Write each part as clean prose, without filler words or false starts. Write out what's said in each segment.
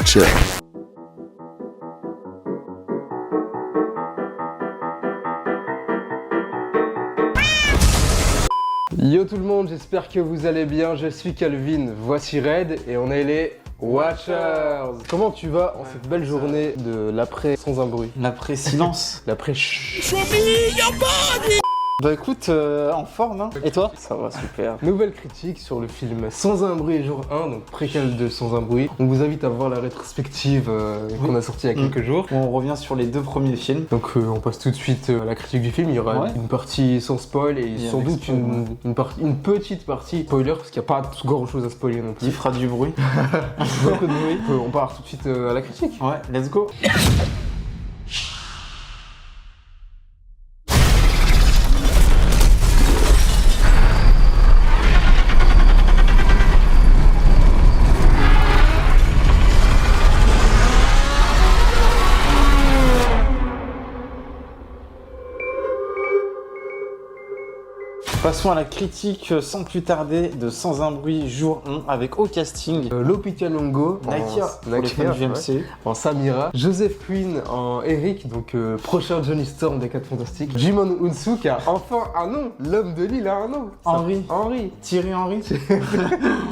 Watcher. Yo tout le monde, j'espère que vous allez bien, je suis Calvin, voici Red et on est les Watchers. Comment tu vas en cette belle journée de l'après sans un bruit? L'après silence. L'après chut. Bah écoute, en forme hein. Et toi? Ça va super. Nouvelle critique sur le film Sans un bruit jour 1, donc préquel de Sans un bruit. On vous invite à voir la rétrospective qu'on a sortie il y a quelques jours. On revient sur les deux premiers films. Donc on passe tout de suite à la critique du film. Il y aura une partie sans spoil et sans doute spoil, une petite partie spoiler parce qu'il n'y a pas grand chose à spoiler non plus. Qui fera du bruit. Beaucoup de bruit. On part tout de suite à la critique. Ouais, let's go. Passons à la critique sans plus tarder de Sans un bruit jour 1 avec au casting Lupita Nyong'o Nakia pour les fans du MCU, en Samira, Joseph Quinn en Eric, donc prochain Johnny Storm des 4 Fantastiques, Jimon Unsu qui a enfin un nom, l'homme de l'île a un nom, Henry, Thierry Henry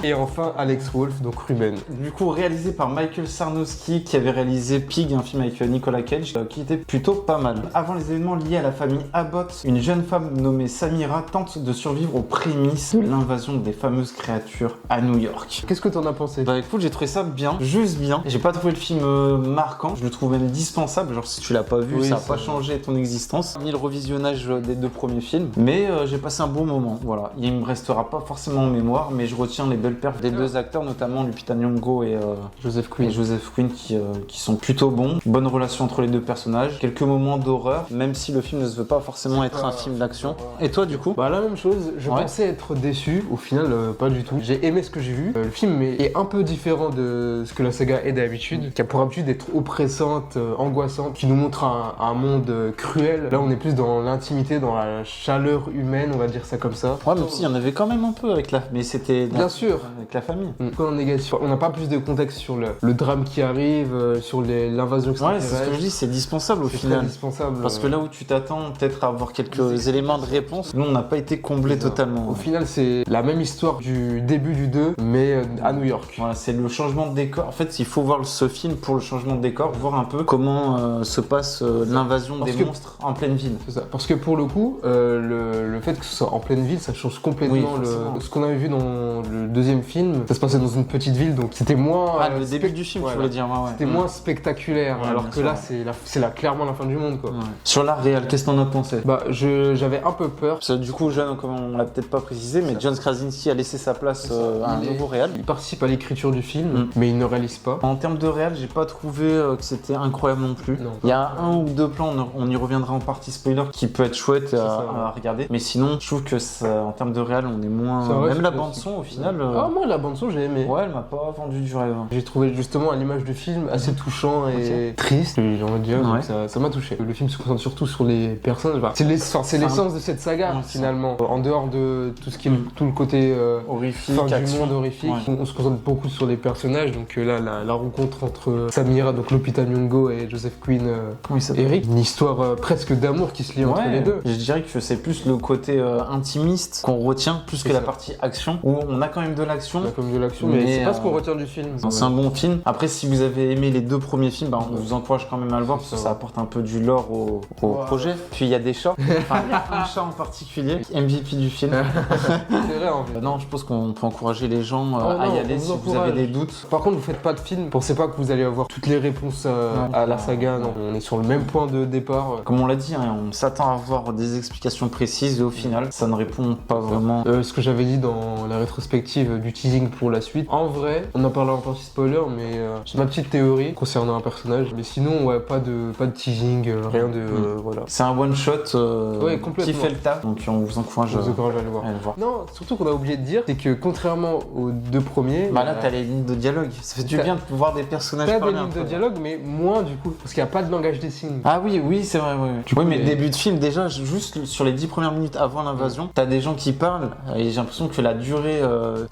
et enfin Alex Wolff, donc Ruben. Du coup réalisé par Michael Sarnowski qui avait réalisé Pig, un film avec Nicolas Cage qui était plutôt pas mal. Avant les événements liés à la famille Abbott, une jeune femme nommée Samira tente de survivre aux prémices de l'invasion des fameuses créatures à New York. Qu'est-ce que t'en as pensé? Bah écoute, j'ai trouvé ça bien, juste bien. J'ai pas trouvé le film marquant, je le trouve même dispensable, genre si tu l'as pas vu, ça a pas changé ton existence, ni le revisionnage des deux premiers films, mais j'ai passé un bon moment, voilà. Il me restera pas forcément en mémoire, mais je retiens les belles perfs des deux acteurs, notamment Lupita Nyong'o et Joseph Quinn qui sont plutôt bons. Bonne relation entre les deux personnages, quelques moments d'horreur, même si le film ne se veut pas forcément être un film d'action. Et toi du coup? Bah la même chose, je pensais être déçu, au final pas du tout. J'ai aimé ce que j'ai vu. Le film est un peu différent de ce que la saga est d'habitude, qui a pour habitude d'être oppressante, angoissante, qui nous montre un monde cruel. Là on est plus dans l'intimité, dans la chaleur humaine, on va dire ça comme ça. Ouais, même si il y en avait quand même un peu avec mais c'était bien sûr avec la famille. Quand on est négatif, on n'a pas plus de contexte sur le drame qui arrive, sur l'invasion extraterrestre. Ouais, c'est ce que je dis, c'est dispensable au final. C'est indispensable. Parce que là où tu t'attends peut-être à avoir quelques éléments de réponse, nous on n'a pas été comblé totalement. Au final, c'est la même histoire du début du 2, mais à New York. Voilà, c'est le changement de décor. En fait, il faut voir ce film pour le changement de décor, voir un peu comment se passe l'invasion des monstres en pleine ville. C'est ça. Parce que pour le coup, le fait que ce soit en pleine ville, ça change complètement ce qu'on avait vu dans le deuxième film. Ça se passait dans une petite ville, donc c'était moins... le début du film, tu voulais dire. C'était moins spectaculaire, alors que là, c'est clairement la fin du monde, quoi. Ouais. Sur l'art réel, qu'est-ce que t'en as pensé? Bah, j'avais un peu peur. Parce que, du coup, comme on l'a peut-être pas précisé, mais John Krasinski a laissé sa place à un nouveau réal. Il participe à l'écriture du film, mais il ne réalise pas. En termes de réal, j'ai pas trouvé que c'était incroyable non plus. Non. Il y a un ou deux plans, on y reviendra en partie spoiler, qui peut être chouette à regarder. Mais sinon, je trouve que en termes de réal, on est moins... Même la bande-son, au final... Ah, moi, la bande-son, j'ai aimé. Ouais, elle m'a pas vendu du rêve. J'ai trouvé justement à l'image du film assez touchant et triste, j'ai envie de dire, donc ça m'a touché. Le film se concentre surtout sur les personnages. C'est l'essence de cette saga, finalement. En dehors de tout ce qui est tout le côté horrifique, fin du monde horrifique, on se concentre beaucoup sur les personnages. Donc là, la rencontre entre Samira, donc Lupita Nyong'o, et Joseph Quinn, Eric, une histoire presque d'amour qui se lie entre les deux. Je dirais que c'est plus le côté intimiste qu'on retient, plus que la partie action, où on a quand même de l'action. On a quand même de l'action, mais c'est pas ce qu'on retient du film. C'est un bon film. Après, si vous avez aimé les deux premiers films, on vous encourage quand même à le voir, parce que ça apporte un peu du lore au projet. Puis il y a des chats, enfin, il y a un chat en particulier, MVP du film. C'est vrai en fait. Non, je pense qu'on peut encourager les gens à y aller si vous avez des doutes. Par contre, vous faites pas de film, pensez pas que vous allez avoir toutes les réponses à la saga, non. On est sur le même point de départ. Comme on l'a dit, on s'attend à avoir des explications précises et au final, ça ne répond pas vraiment. Ce que j'avais dit dans la rétrospective du teasing pour la suite, en vrai, on en parlera en partie spoiler, mais j'ai ma petite théorie concernant un personnage. Mais sinon, pas de teasing, rien de... voilà. C'est un one shot qui fait le taf, donc on vous encourage courage à le voir. Non, surtout qu'on a oublié de dire, c'est que contrairement aux deux premiers... Bah là, t'as les lignes de dialogue. Ça fait du bien de voir des personnages parler. T'as des lignes de dialogue, mais moins du coup, parce qu'il n'y a pas de langage des signes. Ah oui, c'est vrai, oui. Mais début de film, déjà, juste sur les 10 premières minutes avant l'invasion, t'as des gens qui parlent, et j'ai l'impression que la durée,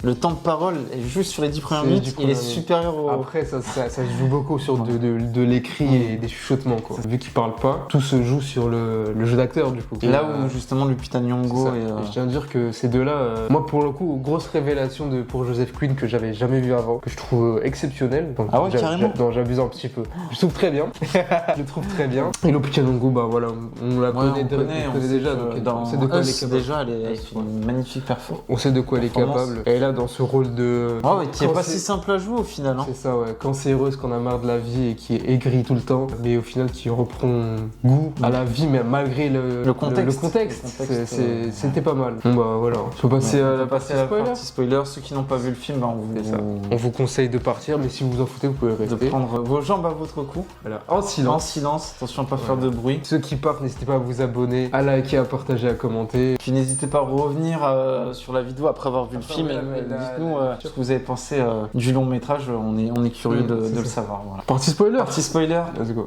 le temps de parole, est juste sur les 10 premières minutes, il est supérieur au... Après, ça se joue beaucoup sur de l'écrit et des chuchotements, quoi. Vu qu'ils parlent pas, tout se joue sur le jeu d'acteur, du coup. Là où, justement, Lupita Nyong'o et je tiens à dire que ces deux-là, moi, pour le coup, grosse révélation pour Joseph Quinn que j'avais jamais vu avant, que je trouve exceptionnel. Donc, ah ouais, carrément. Non, j'abuse un petit peu. Je trouve très bien. Je le trouve très bien. Et Lupita Nyong'o, bah voilà, on la connaît déjà. On sait de quoi elle est capable. Déjà, elle fait une magnifique performance. On sait de quoi elle est capable. Et là, dans ce rôle de... Ah ouais, qui est pas si simple à jouer au final. C'est ça, ouais. Quand c'est heureuse, qu'on a marre de la vie et qui est aigrie tout le temps, mais au final qui reprend goût à la vie, mais malgré le contexte. C'était pas mal. Bon bah voilà, je peux passer à la partie spoiler. Ceux qui n'ont pas vu le film, on vous conseille de partir, mais si vous vous en foutez, vous pouvez rester. De prendre vos jambes à votre cou. Voilà, en silence. Attention à pas faire de bruit. Ceux qui partent, n'hésitez pas à vous abonner, à liker, à partager, à commenter. Puis n'hésitez pas à revenir sur la vidéo après avoir vu le film. Dites-nous ce que vous avez pensé du long métrage. On est curieux de le savoir. Voilà. Partie spoiler. Let's go.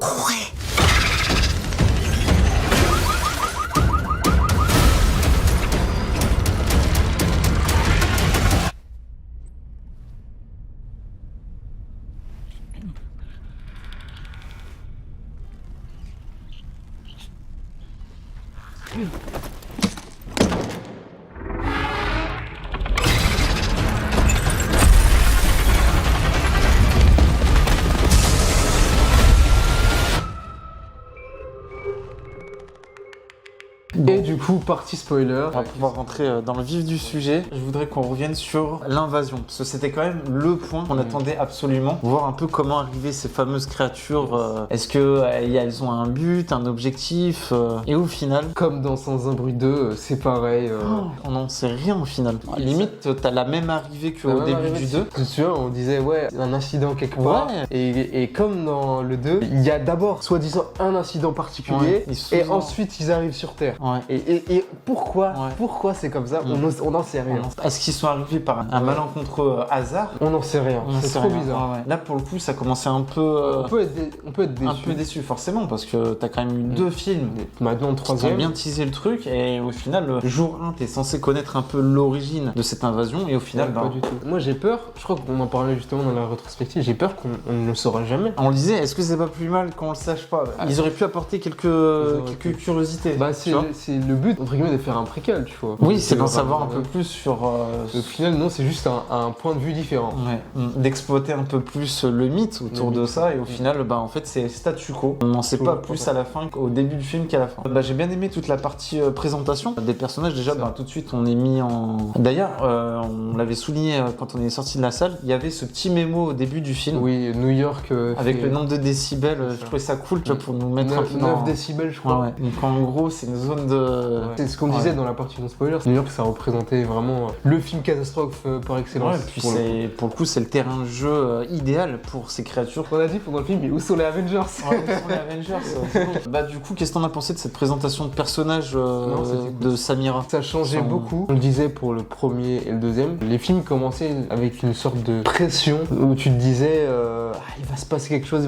Et du coup, partie spoiler. On va pouvoir rentrer dans le vif du sujet. Je voudrais qu'on revienne sur l'invasion, parce que c'était quand même le point qu'on attendait absolument. Voir un peu comment arriver ces fameuses créatures. Est-ce qu'elles ont un but, un objectif et au final... Comme dans Sans un bruit 2, c'est pareil. On n'en sait rien au final. Limite, t'as la même arrivée qu'au début du 2. Tu te souviens, on disait, ouais, un incident quelque part. Ouais. Et comme dans le 2, il y a d'abord, soi-disant, un incident particulier, et ensuite ils arrivent sur Terre. Ouais. Et pourquoi c'est comme ça, on n'en sait rien. Est-ce qu'ils sont arrivés par un malencontreux hasard? On n'en sait rien, c'est trop bizarre. Ouais. Là pour le coup ça commençait un peu... On peut être déçu. Un peu déçu forcément parce que t'as quand même eu 2 films. Maintenant le 3e. Qui ont bien teasé le truc et au final le jour 1 t'es censé connaître un peu l'origine de cette invasion et au final... pas du tout. Moi j'ai peur, je crois qu'on en parlait justement dans la rétrospective, j'ai peur qu'on ne le saura jamais. On le disait, est-ce que c'est pas plus mal qu'on le sache pas? Ils auraient pu apporter quelques curiosités. Bah c'est le but entre guillemets de faire un préquel, tu vois. Oui, c'est d'en savoir un peu plus sur... Au final non, c'est juste un point de vue différent. Ouais. D'exploiter un peu plus le mythe autour de ça et au final bah en fait c'est statu quo. On n'en sait pas plus à la fin qu'au début du film qu'à la fin. Bah j'ai bien aimé toute la partie présentation des personnages. Déjà tout de suite on est mis en... D'ailleurs on l'avait souligné quand on est sorti de la salle, il y avait ce petit mémo au début du film. Oui, New York avec le nombre de décibels, je trouvais ça cool pour nous mettre un peu dans... 9 décibels je crois. Ouais. Donc en gros c'est une zone de... C'est ce qu'on disait dans la partie non spoiler, New York ça représentait vraiment le film catastrophe par excellence. Ouais, puis pour le coup c'est le terrain de jeu idéal pour ces créatures. On a dit pendant le film, mais où sont les Avengers? Ouais, où sont les Avengers Bah du coup qu'est-ce que t'en as pensé de cette présentation de personnage de Samira? Ça changeait beaucoup. On le disait pour le premier et le deuxième, les films commençaient avec une sorte de pression où tu te disais il va se passer quelque chose,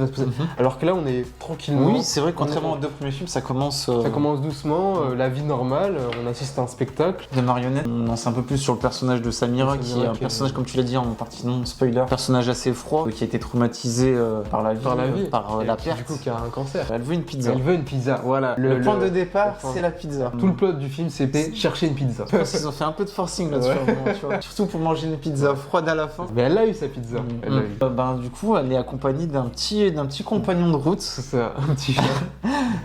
alors que là on est tranquillement. Oui c'est vrai, contrairement aux 2 premiers films ça commence doucement, la vie normale, on assiste à un spectacle de marionnettes. On en sait un peu plus sur le personnage de Samira qui est un personnage comme tu l'as dit en partie non spoiler, personnage assez froid qui a été traumatisé par la vie, par la perte. Du coup qui a un cancer. Elle veut une pizza. Voilà. Le point de départ c'est la pizza. Tout le plot du film c'était chercher une pizza. Je pense qu'ils ont fait un peu de forcing là-dessus, tu vois. Surtout pour manger une pizza froide à la fin. Mais elle a eu sa pizza. Du coup elle est accompagnée d'un petit compagnon de route. C'est ça, un petit chat.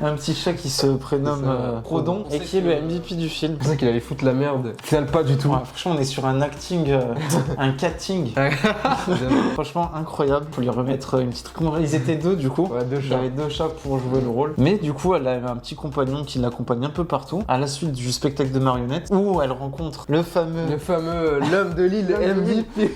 Un petit chat qui se prénomme Rodon et qui est le MVP du film. C'est pour ça qu'il allait foutre la merde. Au final pas du tout. Ouais, franchement on est sur un acting, un catting. Franchement incroyable. Faut lui remettre une petite... Ils étaient 2 du coup. Ouais, 2 chats. Il y avait 2 chats pour jouer le rôle. Mais du coup elle a un petit compagnon qui l'accompagne un peu partout. À la suite du spectacle de marionnettes où elle rencontre le fameux l'homme de l'île MVP.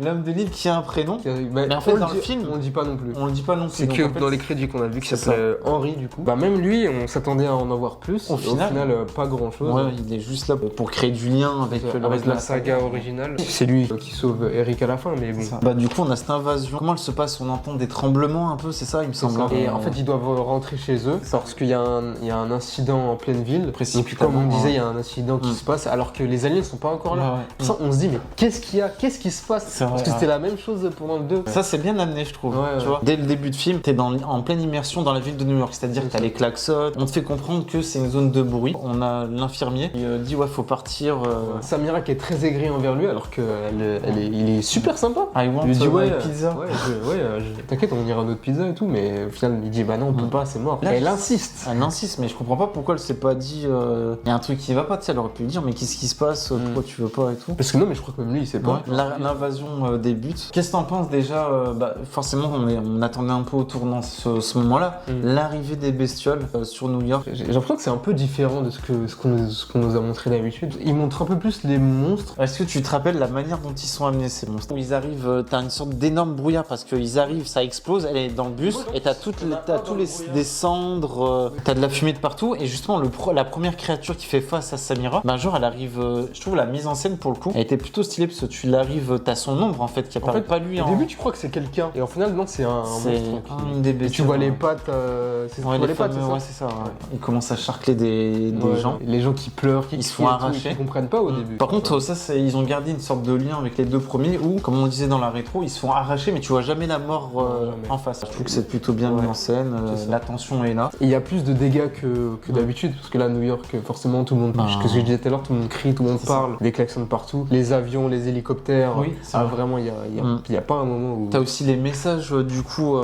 L'homme de l'île qui a un prénom. Mais en fait, dans le film, on le dit pas non plus. On le dit pas non plus. C'est que dans les crédits qu'on a vu, qui s'appelle Henry, du coup. Bah, même lui, on s'attendait à en avoir plus. Au final, pas grand chose. Ouais, il est juste là pour créer du lien avec la saga originale. C'est lui qui sauve Eric à la fin, mais bon. Bah, du coup, on a cette invasion. Comment elle se passe? On entend des tremblements un peu, c'est ça, il me semble. Et en fait, ils doivent rentrer chez eux parce qu'il y a un incident en pleine ville. Donc, comme on disait, il y a un incident qui se passe alors que les aliens sont pas encore là. Ça, on se dit, mais qu'est-ce qu'il y a? Qu'est-ce qui se passe? Parce que c'était la même chose pendant le 2. Ça, c'est bien amené, je trouve. Tu vois, dès le début de film, t'es en pleine immersion dans la ville de New York. C'est-à-dire que t'as les klaxons. On te fait comprendre que c'est une zone de bruit. On a l'infirmier qui dit, ouais, faut partir. Samira qui est très aigrie envers lui alors qu'il est super sympa. Il lui dit, ouais, pizza. T'inquiète, on ira à notre pizza et tout, mais au final, il dit, bah non, on peut pas, c'est mort. Là, elle insiste. Elle insiste, mais je comprends pas pourquoi elle s'est pas dit, il y a un truc qui va pas, tu sais, elle aurait pu lui dire, mais qu'est-ce qui se passe, pourquoi tu veux pas et tout. Parce que non, mais je crois que même lui, il sait pas. L'invasion débute. Qu'est-ce que t'en penses déjà? Forcément, on attendait un peu au tournant ce moment-là, l'arrivée des bestioles sur New York. J'ai l'impression que c'est un peu différent de ce qu'on nous a montré d'habitude. Ils montrent un peu plus les monstres. Est-ce que tu te rappelles la manière dont ils sont amenés, ces monstres? Où ils arrivent, t'as une sorte d'énorme brouillard parce qu'ils arrivent, ça explose, elle est dans le bus et t'as tous des cendres, t'as de la fumée de partout et justement la première créature qui fait face à Samira, genre elle arrive, je trouve la mise en scène pour le coup, elle était plutôt stylée parce que tu l'arrives, t'as son ombre en fait qui apparaît pas lui. Au début tu crois que c'est quelqu'un et au final non, c'est un monstre. Une des bestioles. Tu vois les pattes, c'est ça. Ils commencent à charcler des gens. Les gens qui pleurent, ils se font arracher. Ils comprennent pas au début. Par contre ils ont gardé une sorte de lien avec les deux premiers où, comme on le disait dans la rétro, ils se font arracher mais tu vois jamais la mort en face. Je trouve que c'est plutôt bien mis en scène, la tension est là. Il y a plus de dégâts que d'habitude parce que là New York forcément tout le monde, ce que je disais tout à l'heure, tout le monde crie, tout le monde parle, des klaxons partout, les avions, les hélicoptères. Vraiment il y a pas un moment où... T'as aussi les messages du coup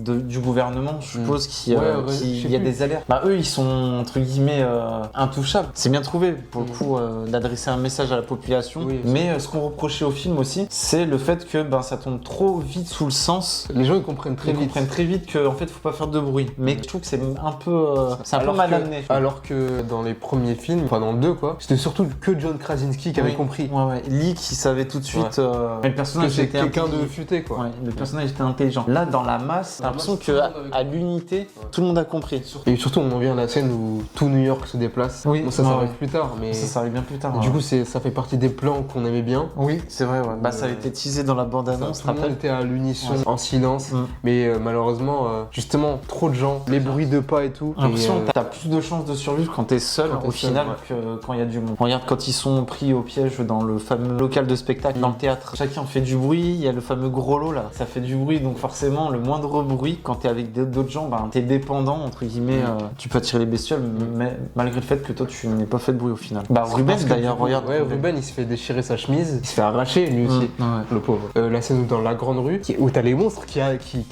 du gouvernement, je suppose, il y a des alertes. Eux ils sont entre guillemets intouchables. C'est bien trouvé pour le coup d'adresser un message à la population. Mais ce qu'on reprochait au film aussi, c'est le fait que ça tombe trop vite sous le sens. Les gens ils comprennent très vite qu'en fait faut pas faire de bruit. Mais je trouve que c'est un peu mal amené. Alors que dans les premiers films, enfin dans le 2 quoi, c'était surtout que John Krasinski qui avait compris. Lee qui savait tout de suite. Le personnage était quelqu'un de futé quoi. Le personnage était intelligent. Là dans la masse, t'as l'impression que à l'unité, tout le monde a compris. Et surtout on en vient à la scène où tout New York se déplace. Ça arrive plus tard, mais ça arrive bien plus tard. Du coup ça fait partie des plans qu'on aimait bien. Oui, c'est vrai. Ça a été teasé dans la bande-annonce. Tout le monde était à l'unisson, en silence, mais malheureusement, justement, trop de gens, les bruits de pas et tout. J'ai l'impression que t'as plus de chances de survivre quand t'es seul au final que quand il y a du monde. Regarde quand ils sont pris au piège dans le fameux local de spectacle, dans le théâtre. Chacun fait du bruit, il y a le fameux gros lot là, ça fait du bruit, donc forcément le moindre bruit quand t'es avec d'autres gens, t'es dépendant entre guillemets, tu peux attirer les bestioles, mais malgré le fait que toi tu n'aies pas fait de bruit au final. Ruben d'ailleurs, regarde. Ruben il se fait déchirer sa chemise, il se fait arracher lui aussi, le pauvre. La scène dans la grande rue, où t'as les monstres qui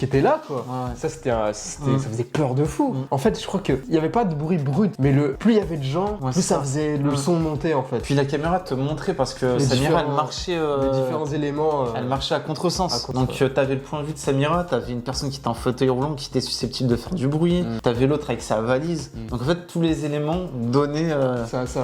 étaient là quoi. Ça ça faisait peur de fou. En fait je crois qu'il n'y avait pas de bruit brut, mais plus il y avait de gens, plus ça faisait le son monter en fait. Puis la caméra te montrait parce que Samira elle marchait les différents éléments elle marchait à contresens. Donc t'avais le point de vue de Samira, t'avais une personne qui était en fauteuil roulant qui était susceptible de faire du bruit, t'avais l'autre avec sa valise. Donc en fait tous les éléments donnaient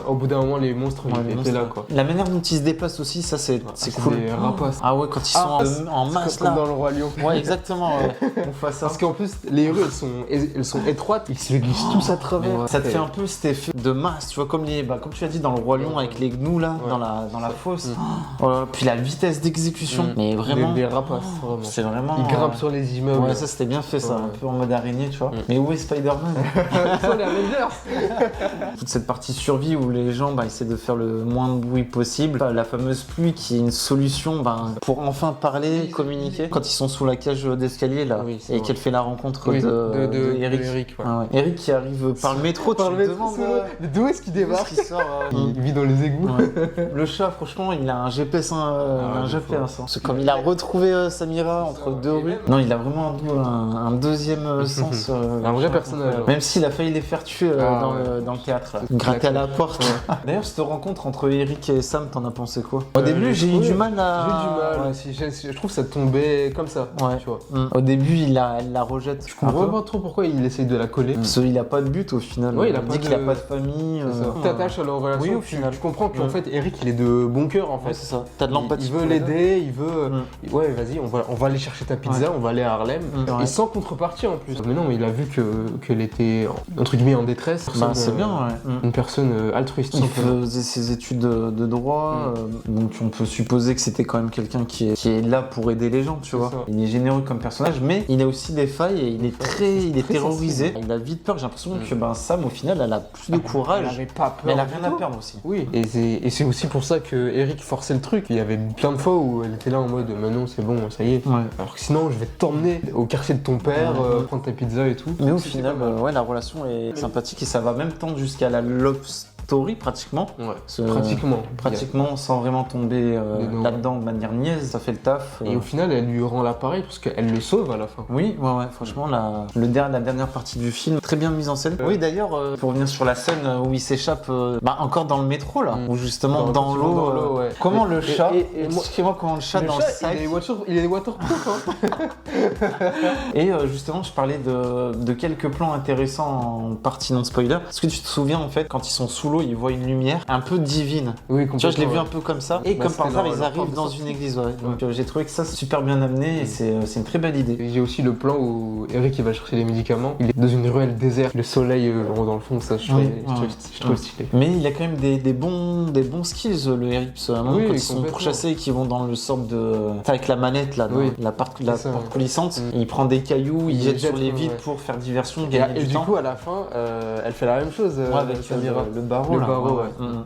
au bout d'un moment les monstres étaient là quoi. La manière dont ils se déplacent aussi, ça c'est cool. Des rapaces. Quand ils sont en masse là. Comme dans le Roi Lion. Exactement. On fait ça. Parce qu'en plus les rues elles sont étroites, ils se glissent tous à travers. Ça te fait un peu cet effet de masse, tu vois, comme tu as dit dans le Roi Lion avec les gnous là, dans la fosse. Puis la vitesse d'exécution, mais vraiment. Des rapaces, vraiment. C'est vraiment. Ils grimpent sur les immeubles. Ça c'était bien fait ça, un peu en mode araignée, tu vois. Mais où est Spider-Man? Ils sont les Avengers. Toute cette partie survie où les gens essaient de faire le moins de bruit possible. La fameuse pluie qui est une solution pour enfin parler, communiquer. Quand ils sont sous la cage d'escalier là, et qu'elle fait la rencontre de Eric. Eric qui arrive par le métro, tu te demandes d'où est-ce qu'il débarque? Il vit dans les égouts. Le chat, franchement, il a un GPS, C'est comme il a retrouvé Samira entre deux rues. Non, il a vraiment un deuxième sens. Un vrai personnage. Même s'il a failli les faire tuer dans le théâtre. Gratter à la porte. D'ailleurs, cette rencontre entre Eric et Sam, t'en as pensé quoi? Au début, j'ai eu du mal aussi. Je trouve que ça tombait comme ça. Tu vois. Au début, il la rejette. Je comprends pas trop pourquoi il essaye de la coller. Parce qu'il a pas de but au final. Il dit qu'il a pas de famille. Tu t'attaches à leur relation. Oui, au final. Tu comprends qu'en fait, Eric, il est de bon cœur en fait. C'est ça. T'as de l'empathie. Il veut l'aider, il veut. Ouais, vas-y, on va aller chercher ta pizza, on va aller à Harlem. Et sans contrepartie en plus. Mais non, mais il a vu qu'elle était, entre guillemets, en détresse. C'est bien, ouais. Une personne altruiste. Il faisait ses études de droit, donc on peut supposer que c'était quand même quelqu'un qui est là pour aider les gens, tu vois. Il est généreux comme personnage, mais il a aussi des failles et il est très terrorisé. Sensible. Il a vite peur. J'ai l'impression que Sam, au final, elle a plus de courage. Elle avait pas peur. Mais elle a rien à perdre aussi. Oui. Et c'est aussi pour ça que Eric forçait le truc. Il y avait plein de fois où elle était là en mode, mais non, c'est bon, ça y est. Ouais. Alors que sinon, je vais t'emmener au quartier de ton père, prendre ta pizza et tout. Mais au final, la relation est sympathique et ça va même tendre jusqu'à la love story pratiquement. Ouais. Pratiquement sans vraiment tomber là-dedans de manière niaise, ça fait le taf. Et au final, elle lui rend l'appareil parce qu'elle le sauve à la fin. Oui, ouais, franchement, la dernière partie du film, très bien mise en scène. Oui, d'ailleurs, pour revenir sur la scène où il s'échappe, encore dans le métro là, où justement dans l'eau. Ouais. Comment le chat expliquez-moi comment le chat dans le sac. Il est waterproof. Et justement, je parlais de quelques plans intéressants en partie non spoiler. Est-ce que tu te souviens en fait quand ils sont sous l'eau, ils voient une lumière un peu divine. Oui, tu vois, je l'ai vu un peu comme ça. Et comme par hasard, ils arrivent dans une église. Ouais. Donc j'ai trouvé que ça c'est super bien amené et c'est une très belle idée. J'ai aussi le plan où Eric il va chercher les médicaments. Il est dans une ruelle déserte, le soleil dans le fond, ça je trouve stylé. Mais il a quand même des bons skills le Eric. Quand ils sont pourchassés et qu'ils vont dans le sorte de avec la manette là, la porte coulissante, il prend des cailloux, il jette sur les vides pour faire diversion, gagner du temps. Et du coup à la fin, elle fait la même chose avec Samira. Le barreau.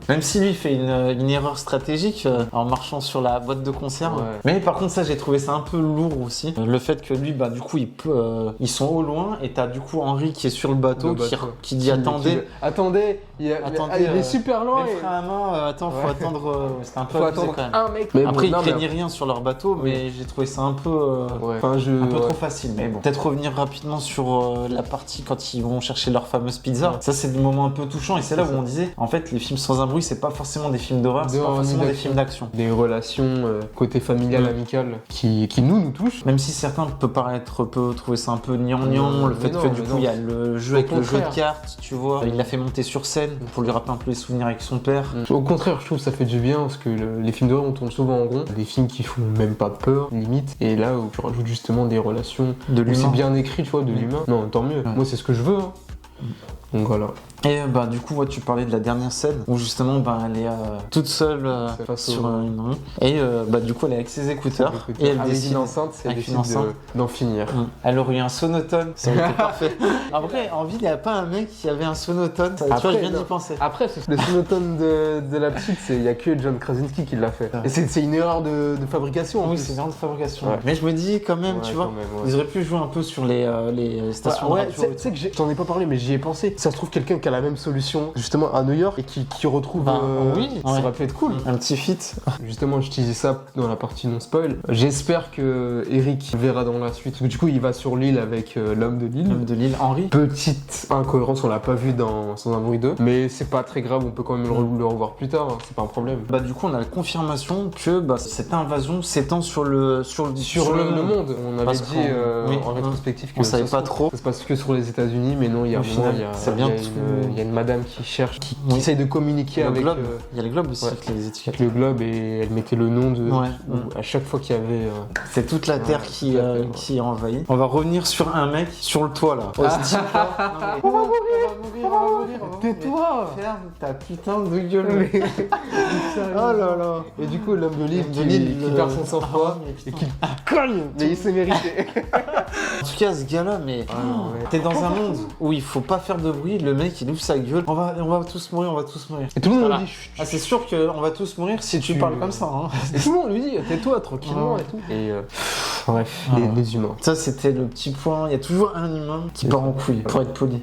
Même si lui fait une erreur stratégique en marchant sur la boîte de conserve. Mais par contre ça j'ai trouvé ça un peu lourd aussi. Le fait que lui du coup ils sont au loin et t'as du coup Henri qui est sur le bateau, qui dit attendez, il est super loin. Mais frein à main, faut attendre. C'était un peu faut abusé attendre quand même. un mec. Après ils craignaient rien sur leur bateau, mais j'ai trouvé ça un peu un peu trop facile. Mais bon, peut-être revenir rapidement sur la partie quand ils vont chercher leur fameuse pizza. Ça c'est des moments un peu touchants et c'est là où on disait en fait les films sans un bruit c'est pas forcément des films d'horreur, c'est pas forcément des films d'action. Des relations côté familial, amical qui nous touchent. Même si certains peuvent trouver ça un peu gnangnan, le fait que du coup il y a le jeu avec le jeu de cartes, tu vois, il l'a fait monter sur scène pour lui rappeler un peu les souvenirs avec son père. Au contraire, je trouve que ça fait du bien parce que les films d'horreur on tourne souvent en rond, des films qui font même pas peur limite, et là où tu rajoutes justement des relations de l'humain, c'est bien écrit, tu vois, de l'humain. Non, tant mieux. Moi c'est ce que je veux. Donc voilà. Et du coup tu parlais de la dernière scène où justement elle est toute seule sur une rue et du coup elle est avec ses écouteurs et elle décide d'en finir. Elle aurait eu un sonotone, ça aurait été parfait. Après en ville il n'y a pas un mec qui avait un sonotone, tu vois, je viens d'y penser. Après le sonotone de la petite, il n'y a que John Krasinski qui l'a fait. Et c'est une erreur de fabrication. Oui, c'est une erreur de fabrication. Ouais. Mais je me dis quand même, tu vois, ils auraient pu jouer un peu sur les stations de radio. Tu sais que j'en ai pas parlé mais j'y ai pensé. Ça se trouve quelqu'un qui a la même solution justement à New York et qui retrouve ça va peut être cool. Un petit feat. Justement je disais ça dans la partie non spoil. J'espère que Eric verra dans la suite. Du coup il va sur l'île avec l'homme de l'île. Henri. Petite incohérence, on l'a pas vu dans Sans un bruit 2, mais c'est pas très grave, on peut quand même le revoir plus tard, hein, c'est pas un problème. Du coup on a la confirmation que cette invasion s'étend sur le monde. On avait dit en rétrospective que on savait pas trop. Ça se passe que sur les États-Unis, mais non, il y a il y a une madame qui cherche, qui essaye de communiquer avec Globe. Il y a le Globe aussi avec les étiquettes. Le Globe, et elle mettait le nom de à chaque fois qu'il y avait c'est toute la terre qui est envahie. On va revenir sur un mec sur le toit là. On va mourir. Tais-toi. Ferme ta putain de gueule. Oh là là. Et du coup l'homme de l'île qui perd son sang-froid et qui cogne. Mais il s'est mérité. En tout cas ce gars-là, mais t'es dans un monde où il faut pas faire de bruit, le mec il ouvre sa gueule, on va tous mourir. Et tout le monde lui dit c'est sûr qu'on va tous mourir si tu parles comme ça. Et tout le monde lui dit tais-toi tranquillement et tout. Et bref, les humains. Ça c'était le petit point, il y a toujours un humain qui part en couille, pour être poli.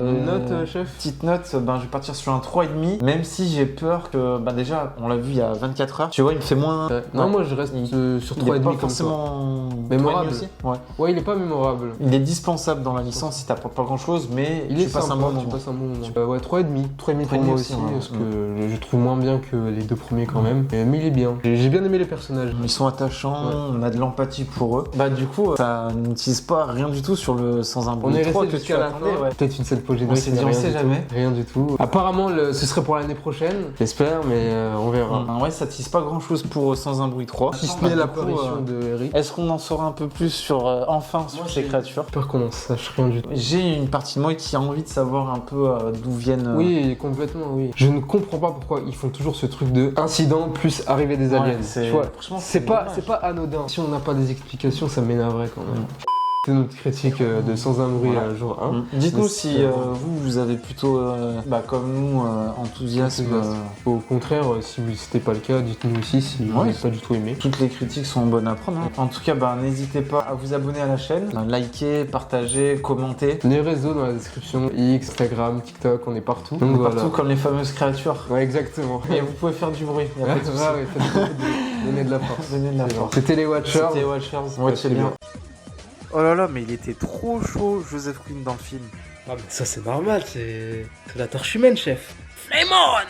Note chef. Petite note, je vais partir sur un 3,5, même si j'ai peur que déjà on l'a vu il y a 24 heures, tu vois il me fait moins. Non moi je reste sur 3,5 comme forcément mémorable aussi. Ouais il est pas mémorable. Il est dispensable dans la licence si t'apportes pas grand chose, mais tu passes un bon moment. Ouais 3,5 pour moi aussi parce que je trouve moins bien que les deux premiers quand même, mais il est bien. J'ai bien aimé les personnages. Ils sont attachants, on a de l'empathie pour eux. Du coup ça n'utilise pas rien du tout sur le Sans un bruit 3 que tu attendais. Peut-être une scène post-générique. C'est dit, on Rien sait du jamais. tout, rien du tout. Apparemment, ce serait pour l'année prochaine, j'espère, mais on verra. Ouais, ça tease pas grand chose pour Sans un bruit 3. Si ce n'est l'apparition de Eric. Est-ce qu'on en saura un peu plus sur sur ces créatures? J'espère qu'on en sache rien du tout. J'ai une partie de moi qui a envie de savoir un peu d'où viennent. Oui, complètement, oui. Je ne comprends pas pourquoi ils font toujours ce truc de incident plus arrivée des aliens. Tu vois, franchement, c'est pas anodin. Si on n'a pas des explications, ça m'énerverait quand même. C'est notre critique de Sans un bruit jour 1. Dites-nous si vous avez plutôt, comme nous, enthousiasme. Au contraire, si c'était pas le cas, dites-nous aussi si vous n'avez pas du tout aimé. Toutes les critiques sont bonnes à prendre. En tout cas, n'hésitez pas à vous abonner à la chaîne, liker, partager, commenter. Les réseaux dans la description, X, Instagram, TikTok, on est partout. Donc partout comme les fameuses créatures. Ouais, exactement. Et vous pouvez faire du bruit. Y a pas de souci. Donnez de la force. Donnez de la force. C'était les Watchers. C'était Watchers. Watchez bien. Oh là là, mais il était trop chaud, Joseph Quinn, dans le film. Ah, mais ça, c'est normal, c'est la torche humaine, chef. Flame on!